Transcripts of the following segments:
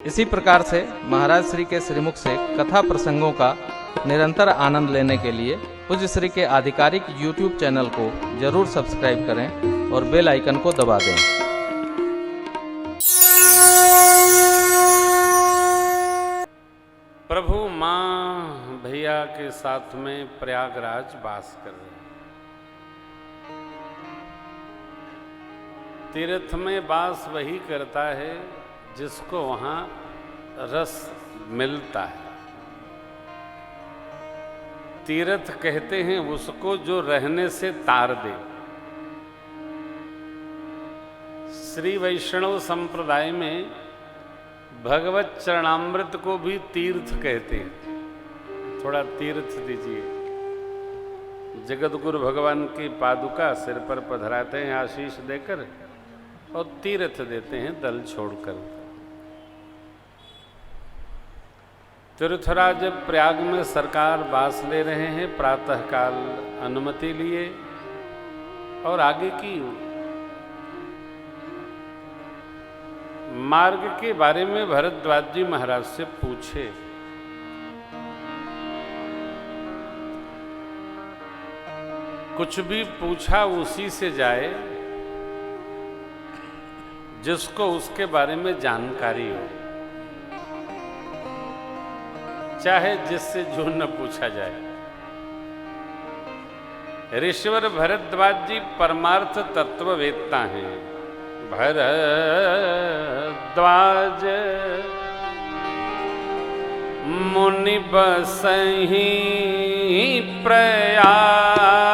इसी प्रकार से महाराज श्री के श्रीमुख से कथा प्रसंगों का निरंतर आनंद लेने के लिए पूज्य श्री के आधिकारिक YouTube चैनल को जरूर सब्सक्राइब करें और बेल आइकन को दबा दें। प्रभु माँ भैया के साथ में प्रयागराज वास कर रहे हैं। तीर्थ में वास वही करता है जिसको वहाँ रस मिलता है। तीर्थ कहते हैं उसको जो रहने से तार दे। श्री वैष्णव संप्रदाय में भगवत चरणामृत को भी तीर्थ कहते हैं। थोड़ा तीर्थ दीजिए। जगत गुरु भगवान की पादुका सिर पर पधराते हैं आशीष देकर और तीर्थ देते हैं दल छोड़कर। तीर्थराज प्रयाग में सरकार वास ले रहे हैं। प्रातःकाल अनुमति लिए और आगे की मार्ग के बारे में भरद्वाज जी महाराज से पूछे। कुछ भी पूछा उसी से जाए जिसको उसके बारे में जानकारी हो, चाहे जिससे जो न पूछा जाए। ऋषिवर भरद्वाज जी परमार्थ तत्ववेत्ता हैं। भरद्वाज मुनि बसहि प्रयागा।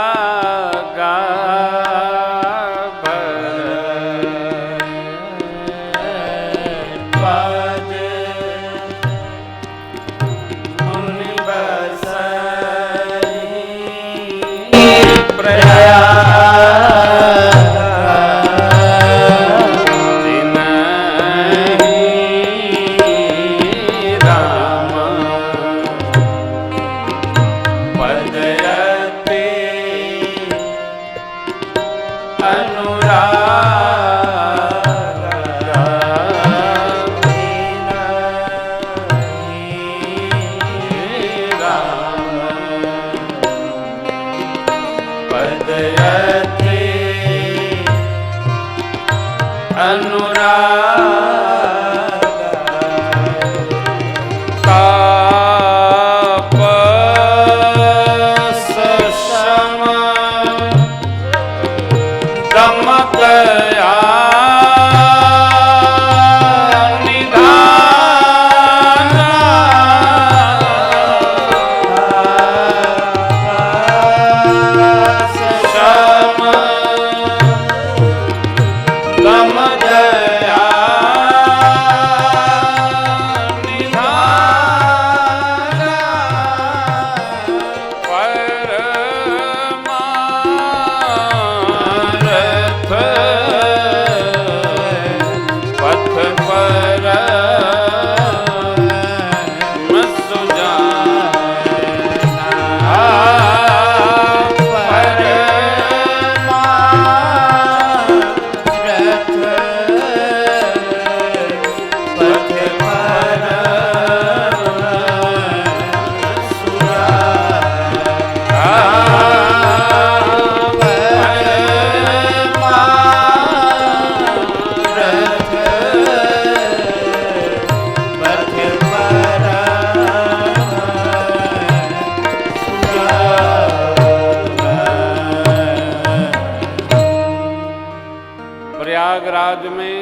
प्रयागराज में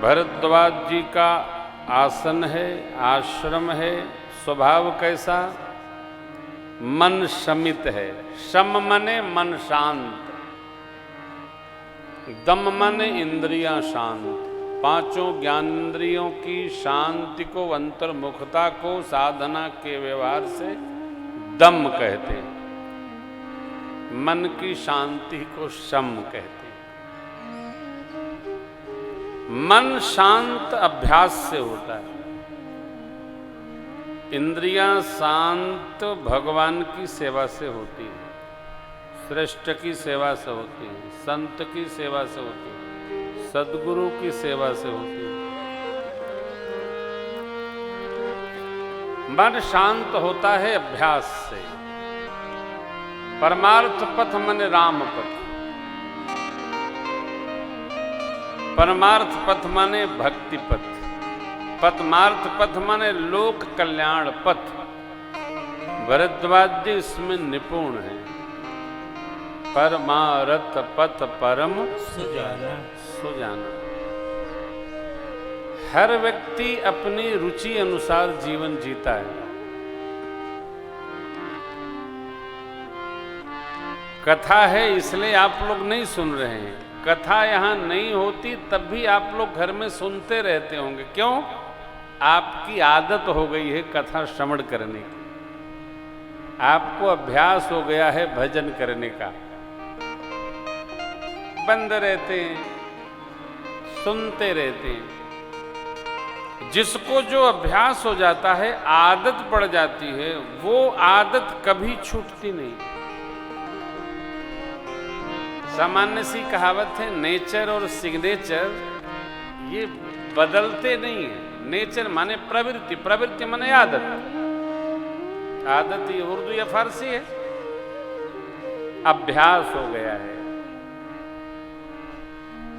भरद्वाज जी का आसन है, आश्रम है। स्वभाव कैसा? मन शमित है। शम मने मन शांत, दम मने इंद्रियां शांत। पांचों ज्ञानेंद्रियों की शांति को, अंतर्मुखता को साधना के व्यवहार से दम कहते हैं। मन की शांति को शम कहते हैं। मन शांत अभ्यास से होता है। इंद्रियां शांत भगवान की सेवा से होती है, श्रेष्ठ की सेवा से होती है, संत की सेवा से होती है, सद्गुरु की सेवा से होती है। मन शांत होता है अभ्यास से। परमार्थ पथ मन राम पथ। परमार्थ पथ माने भक्ति पथ, पथमार्थ पथ माने लोक कल्याण पथ। भरद्वाज जी इसमें निपुण है। परमार्थ पथ परम सुजाना। सुजाना। हर व्यक्ति अपनी रुचि अनुसार जीवन जीता है। कथा है इसलिए आप लोग नहीं सुन रहे हैं। कथा यहां नहीं होती तब भी आप लोग घर में सुनते रहते होंगे। क्यों? आपकी आदत हो गई है कथा श्रवण करने की। आपको अभ्यास हो गया है भजन करने का। बंद रहते हैं, सुनते रहते हैं। जिसको जो अभ्यास हो जाता है, आदत पड़ जाती है, वो आदत कभी छूटती नहीं। सामान्य सी कहावत है, नेचर और सिग्नेचर ये बदलते नहीं है। नेचर माने प्रवृत्ति, प्रवृत्ति माने आदत। आदत ये उर्दू या फारसी है। अभ्यास हो गया है।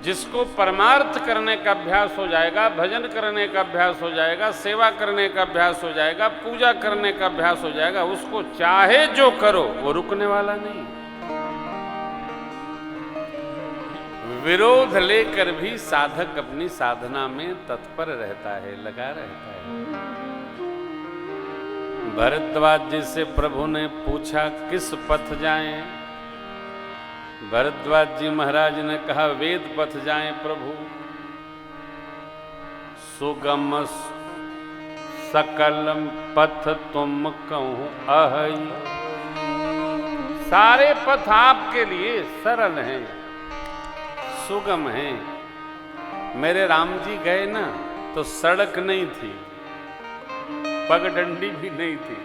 जिसको परमार्थ करने का अभ्यास हो जाएगा, भजन करने का अभ्यास हो जाएगा, सेवा करने का अभ्यास हो जाएगा, पूजा करने का अभ्यास हो जाएगा, उसको चाहे जो करो वो रुकने वाला नहीं। विरोध लेकर भी साधक अपनी साधना में तत्पर रहता है, लगा रहता है। भरद्वाज जी से प्रभु ने पूछा किस पथ जाएं? भरद्वाज जी महाराज ने कहा वेद पथ जाएं प्रभु। सुगम सकल पथ तुम कहूं अहई। सारे पथ आपके लिए सरल हैं, सुगम हैं। मेरे राम जी गए ना तो सड़क नहीं थी, पगडंडी भी नहीं थी।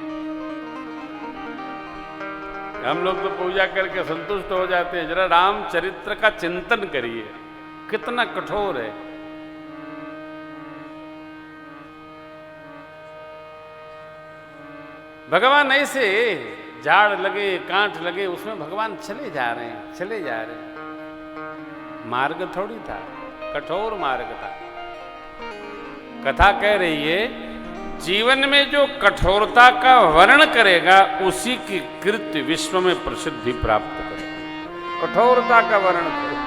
हम लोग तो पूजा करके संतुष्ट हो जाते हैं। जरा रामचरित्र का चिंतन करिए, कितना कठोर है। भगवान ऐसे झाड़ लगे, कांट लगे, उसमें भगवान चले जा रहे हैं, चले जा रहे हैं। मार्ग थोड़ी था, कठोर मार्ग था। कथा कह रही है जीवन में जो कठोरता का वर्ण करेगा उसी की कृत्य विश्व में प्रसिद्धि प्राप्त करेगा। कठोरता का वर्ण करेगा।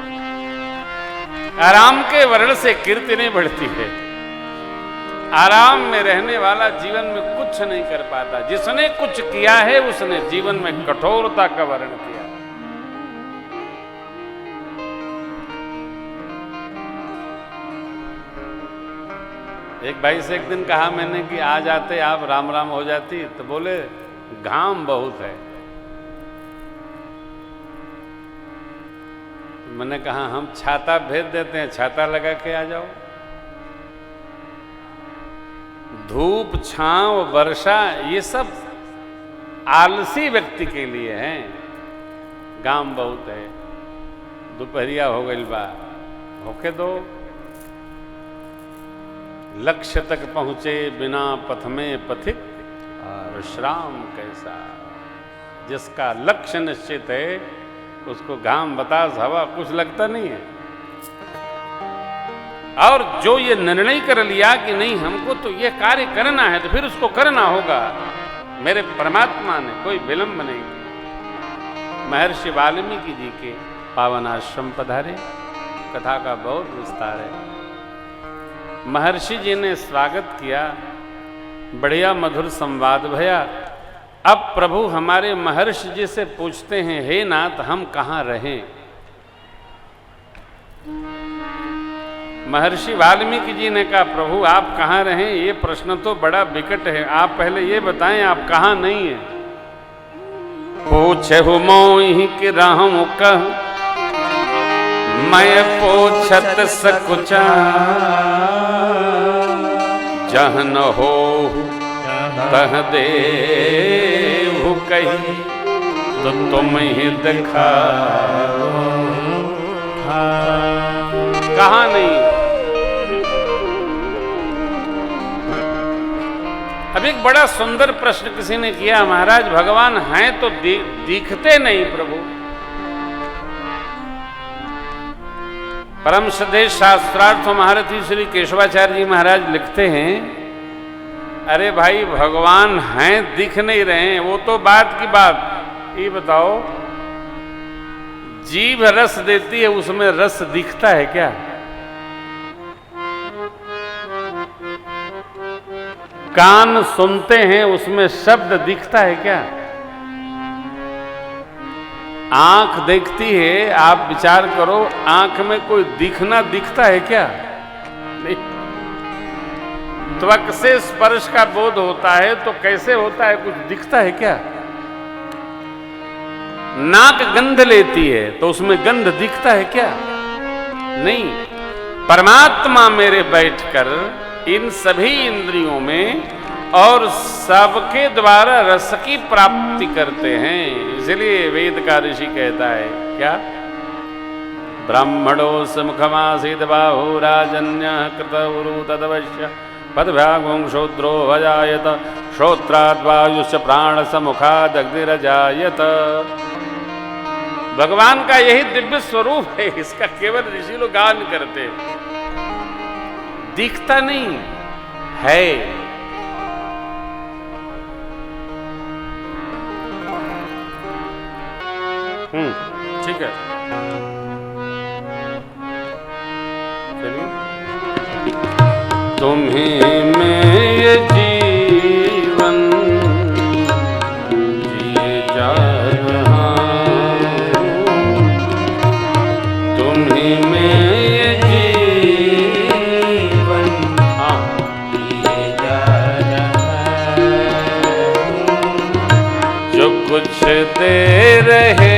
आराम के वर्ण से कीर्ति नहीं बढ़ती है। आराम में रहने वाला जीवन में कुछ नहीं कर पाता। जिसने कुछ किया है उसने जीवन में कठोरता का वर्ण किया। एक भाई से एक दिन कहा मैंने कि आ जाते आप, राम राम हो जाती। तो बोले घाम बहुत है। मैंने कहा हम छाता भेज देते हैं, छाता लगा के आ जाओ। धूप, छांव, वर्षा ये सब आलसी व्यक्ति के लिए है। घाम बहुत है, दोपहरिया हो गई बा, होके दो। लक्ष्य तक पहुंचे बिना पथ में पथिक विश्राम कैसा। जिसका लक्ष्य निश्चित है उसको घाम, बतास, हवा कुछ लगता नहीं है। और जो ये निर्णय कर लिया कि नहीं हमको तो ये कार्य करना है तो फिर उसको करना होगा। मेरे परमात्मा ने कोई विलंब नहीं किया। महर्षि वाल्मीकि जी के पावन आश्रम पधारे। कथा का बहुत विस्तार है। महर्षि जी ने स्वागत किया, बढ़िया मधुर संवाद भया। अब प्रभु हमारे महर्षि जी से पूछते हैं, हे नाथ हम कहाँ रहें? महर्षि वाल्मीकि जी ने कहा, प्रभु आप कहाँ रहें? ये प्रश्न तो बड़ा विकट है। आप पहले ये बताएं आप कहाँ नहीं है। पूछहु मोहि कि रहूं कह, मैं पूछत सकुचा। जह न होहु तह देहु कही, तो तुम ही दिखाओ। कहाँ नहीं? अब एक बड़ा सुंदर प्रश्न किसी ने किया, महाराज भगवान हैं तो दिखते नहीं प्रभु। परम श्रद्धेय शास्त्रार्थ महारथी श्री केशवाचार्य जी महाराज लिखते हैं, अरे भाई भगवान हैं दिख नहीं रहे हैं, वो तो बात की बात। ये बताओ, जीभ रस देती है, उसमें रस दिखता है क्या? कान सुनते हैं, उसमें शब्द दिखता है क्या? आंख देखती है, आप विचार करो, आंख में कोई दिखना दिखता है क्या? नहीं। त्वक से स्पर्श का बोध होता है तो कैसे होता है, कुछ दिखता है क्या? नाक गंध लेती है तो उसमें गंध दिखता है क्या? नहीं। परमात्मा मेरे बैठकर इन सभी इंद्रियों में और सबके द्वारा रस की प्राप्ति करते हैं। इसलिए वेद का ऋषि कहता है क्या? ब्राह्मणो मुखमासीद बाहु राजन्य कृतउरु तदवश्य पदभ्यागुं शूद्रो भजायत श्रोत्राद्वायुश्च प्राण समुखादग्निरजायत। भगवान का यही दिव्य स्वरूप है, इसका केवल ऋषि लोग गान करते हैं, दिखता नहीं है। ठीक है, चलिए। तुम्हीं में ये जीवन जिए जा रहा हूं, तुम्हीं में ये जीवन जिए जा रहा हूं। जो कुछ दे रहे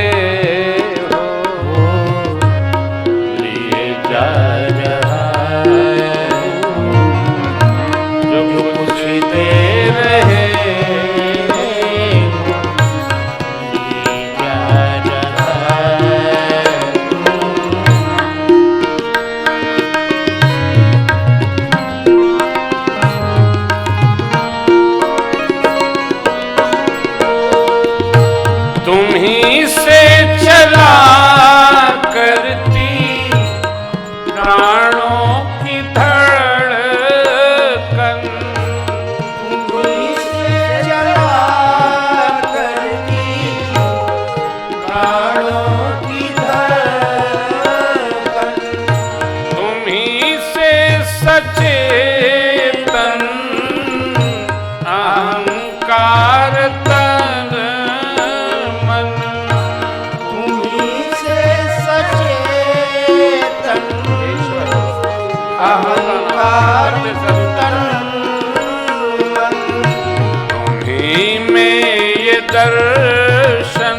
दर्शन,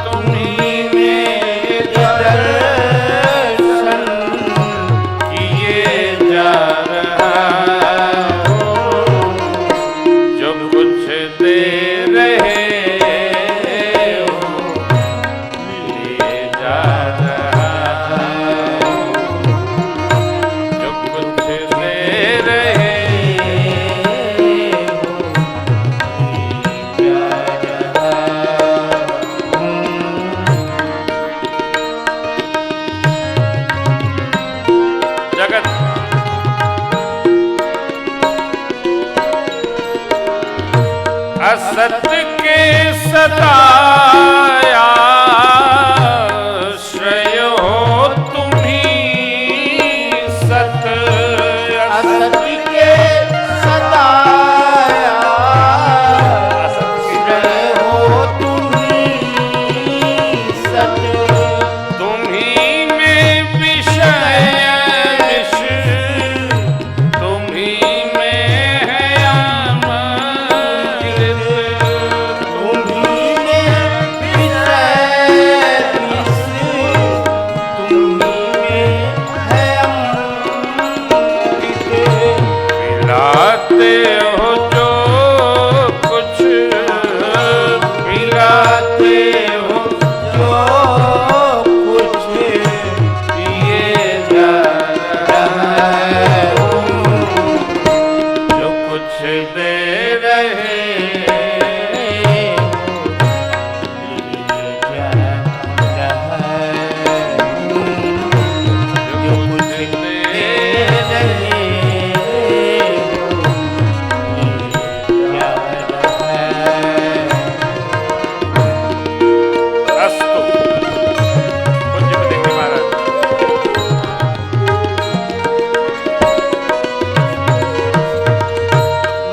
तुम्हीं में दर्शन किए जा रहा हो। जो कुछ दे रहे हो लिए जा रहा हो। जो कुछ दे रहे असत के सताया श्रेय हो तुम्हीं सत। असत के सताया श्रेय हो तुम्हीं सत। तुम्हीं में विषय विष, तुम्हीं में है अमृत। तुम्हीं में विषय दे रहे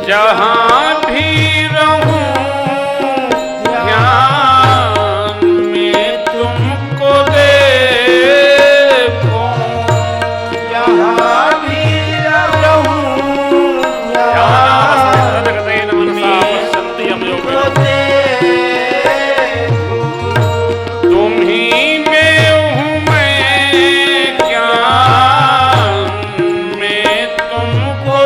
जहाँ भी रहूं ध्यान में तुमको देखूं, जहाँ भी रहूं ध्यान तुम ही में हूँ मैं, ज्ञान में तुमको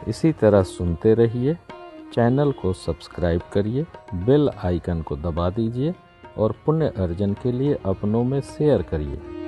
इसी तरह सुनते रहिए। चैनल को सब्सक्राइब करिए, बेल आइकन को दबा दीजिए और पुण्य अर्जन के लिए अपनों में शेयर करिए।